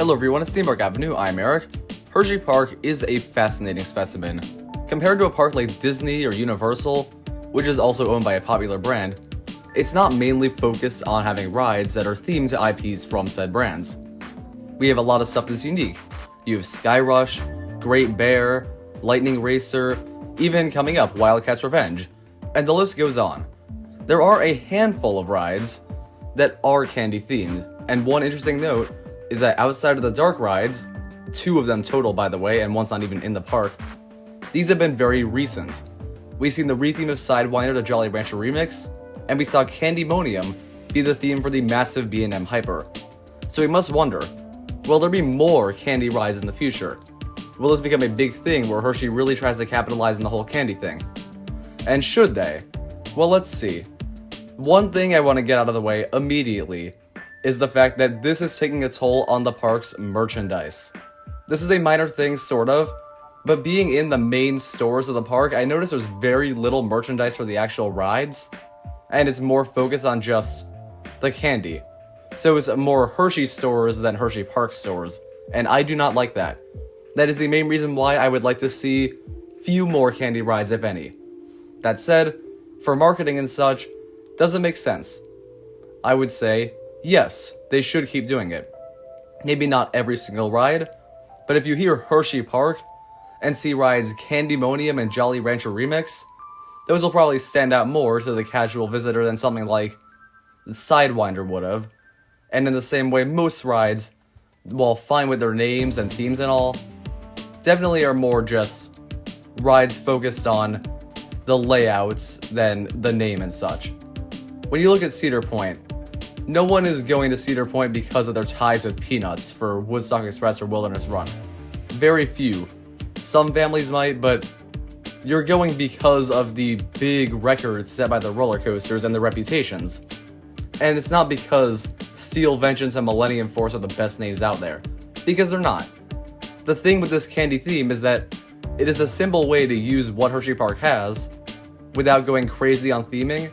Hello everyone, it's Theme Park Avenue, I'm Eric. Hersheypark is a fascinating specimen. Compared to a park like Disney or Universal, which is also owned by a popular brand, it's not mainly focused on having rides that are themed to IPs from said brands. We have a lot of stuff that's unique. You have Skyrush, Great Bear, Lightning Racer, even coming up, WIldcat's Revenge, and the list goes on. There are a handful of rides that are candy themed, and one interesting note is that outside of the dark rides, 2 of them total by the way, and one's not even in the park, these have been very recent. We've seen the retheme of Sidewinder to Jolly Rancher Remix, and we saw Candymonium be the theme for the massive B&M Hyper. So we must wonder, will there be more candy rides in the future? Will this become a big thing where Hershey really tries to capitalize on the whole candy thing? And should they? Well, let's see. One thing I want to get out of the way immediately is the fact that this is taking a toll on the park's merchandise. This is a minor thing, sort of, but being in the main stores of the park, I noticed there's very little merchandise for the actual rides, and it's more focused on just the candy. So it's more Hershey stores than Hersheypark stores, and I do not like that. That is the main reason why I would like to see few more candy rides, if any. That said, for marketing and such, does it make sense? I would say, yes, they should keep doing it. Maybe not every single ride, but if you hear Hersheypark and see rides Candymonium and Jolly Rancher Remix, those will probably stand out more to the casual visitor than something like Sidewinder would have. And in the same way, most rides, while fine with their names and themes and all, definitely are more just rides focused on the layouts than the name and such. When you look at Cedar Point, no one is going to Cedar Point because of their ties with Peanuts for Woodstock Express or Wilderness Run. Very few. Some families might, but you're going because of the big records set by the roller coasters and their reputations. And it's not because Steel Vengeance and Millennium Force are the best names out there, because they're not. The thing with this candy theme is that it is a simple way to use what Hersheypark has without going crazy on theming,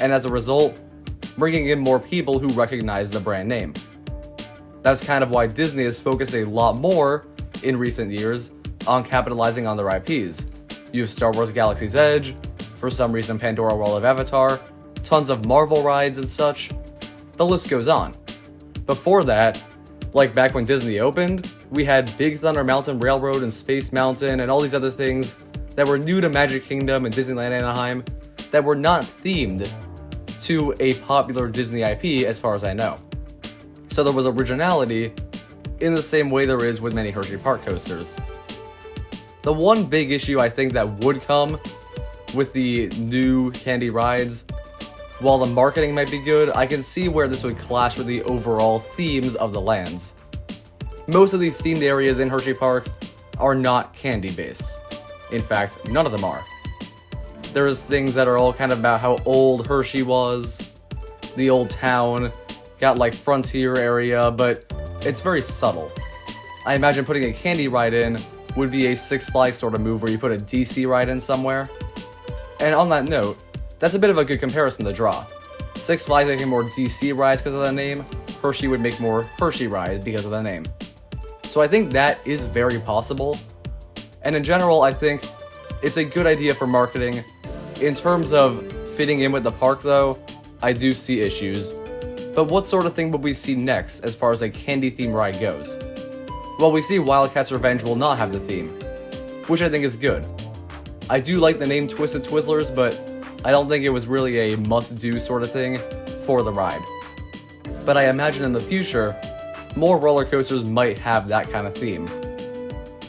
and as a result, bringing in more people who recognize the brand name. That's kind of why Disney has focused a lot more in recent years on capitalizing on their IPs. You have Star Wars Galaxy's Edge, for some reason Pandora World of Avatar, tons of Marvel rides and such. The list goes on. Before that, like back when Disney opened, we had Big Thunder Mountain Railroad and Space Mountain and all these other things that were new to Magic Kingdom and Disneyland Anaheim that were not themed to a popular Disney IP as far as I know. So there was originality in the same way there is with many Hersheypark coasters. The one big issue I think that would come with the new candy rides, while the marketing might be good, I can see where this would clash with the overall themes of the lands. Most of the themed areas in Hersheypark are not candy based. In fact, none of them are. There's things that are all kind of about how old Hershey was, the old town, got like frontier area, but it's very subtle. I imagine putting a candy ride in would be a Six Flags sort of move where you put a DC ride in somewhere. And on that note, that's a bit of a good comparison to draw. Six Flags making more DC rides because of the name, Hershey would make more Hershey rides because of the name. So I think that is very possible. And in general, I think it's a good idea for marketing. In terms of fitting in with the park though, I do see issues. But what sort of thing would we see next as far as a candy theme ride goes? Well, we see WIldcat's Revenge will not have the theme, which I think is good. I do like the name Twisted Twizzlers, but I don't think it was really a must-do sort of thing for the ride. But I imagine in the future, more roller coasters might have that kind of theme.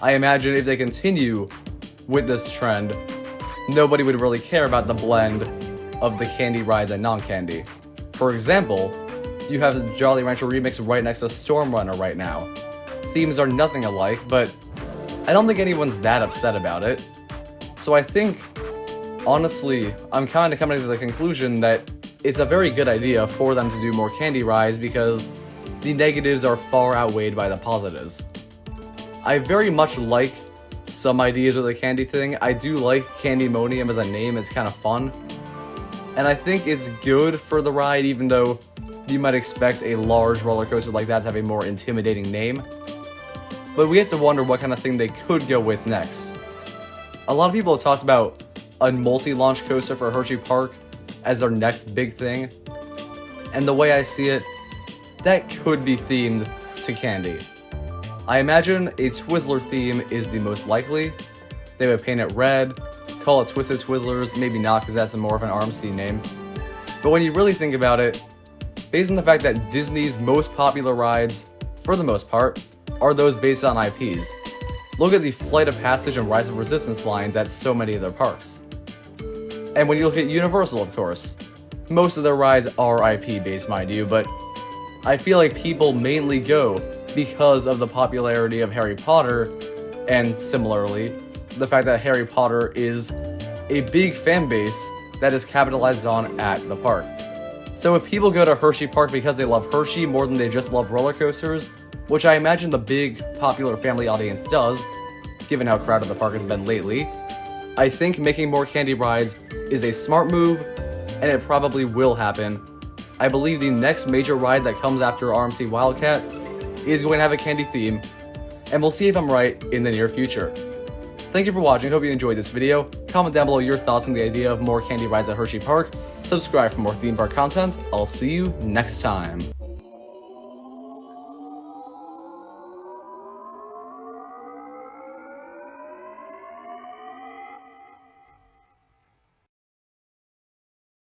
I imagine if they continue with this trend, nobody would really care about the blend of the candy rides and non-candy. For example, you have Jolly Rancher Remix right next to Storm Runner right now. Themes are nothing alike, but I don't think anyone's that upset about it. So I think, honestly, I'm kind of coming to the conclusion that it's a very good idea for them to do more candy rides because the negatives are far outweighed by the positives. I very much like some ideas with the candy thing. I do like Candymonium as a name, it's kind of fun. And I think it's good for the ride, even though you might expect a large roller coaster like that to have a more intimidating name. But we have to wonder what kind of thing they could go with next. A lot of people have talked about a multi-launch coaster for Hersheypark as their next big thing. And the way I see it, that could be themed to candy. I imagine a Twizzler theme is the most likely. They would paint it red, call it Twisted Twizzlers, maybe not because that's more of an RMC name. But when you really think about it, based on the fact that Disney's most popular rides, for the most part, are those based on IPs. Look at the Flight of Passage and Rise of Resistance lines at so many of their parks. And when you look at Universal, of course, most of their rides are IP based, mind you, but I feel like people mainly go because of the popularity of Harry Potter, and similarly, the fact that Harry Potter is a big fan base that is capitalized on at the park. So if people go to Hersheypark because they love Hershey more than they just love roller coasters, which I imagine the big popular family audience does, given how crowded the park has been lately, I think making more candy rides is a smart move, and it probably will happen. I believe the next major ride that comes after RMC WIldcat is going to have a candy theme, and we'll see if I'm right in the near future. Thank you for watching, hope you enjoyed this video. Comment down below your thoughts on the idea of more candy rides at Hersheypark. Subscribe for more theme park content. I'll see you next time.